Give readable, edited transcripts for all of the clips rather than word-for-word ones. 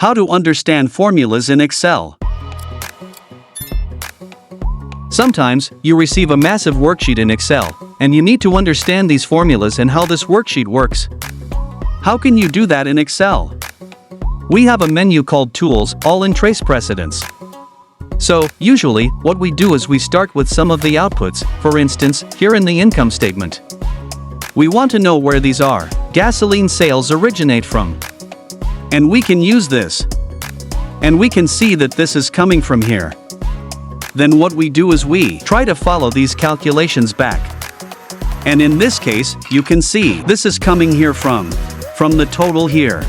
How to understand formulas in Excel. Sometimes, you receive a massive worksheet in Excel, and you need to understand these formulas and how this worksheet works. How can you do that in Excel? We have a menu called Tools, all in Trace Precedence. So, usually, what we do is we start with some of the outputs, for instance, here in the income statement. We want to know where these are. Gasoline sales originate from. And we can use this. And we can see that this is coming from here. Then what we do is we try to follow these calculations back. And in this case, you can see this is coming here from the total here.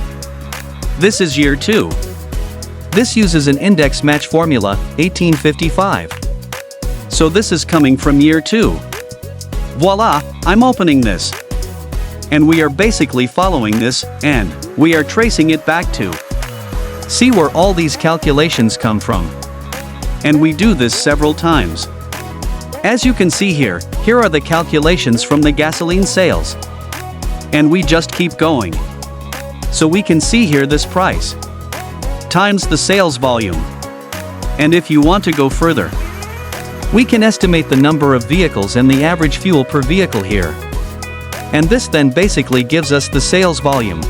This is year 2. This uses an index match formula, 1855. So this is coming from year 2. Voila, I'm opening this. And we are basically following this, and we are tracing it back to. See where all these calculations come from. And we do this several times. As you can see here are the calculations from the gasoline sales. And we just keep going. So we can see here this price times the sales volume. And if you want to go further, we can estimate the number of vehicles and the average fuel per vehicle here. And this then basically gives us the sales volume.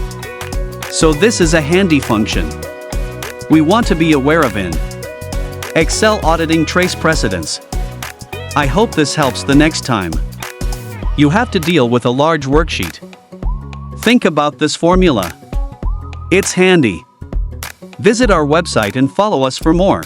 So this is a handy function we want to be aware of in Excel auditing trace precedence. I hope this helps the next time you have to deal with a large worksheet. Think about this formula. It's handy. Visit our website and follow us for more.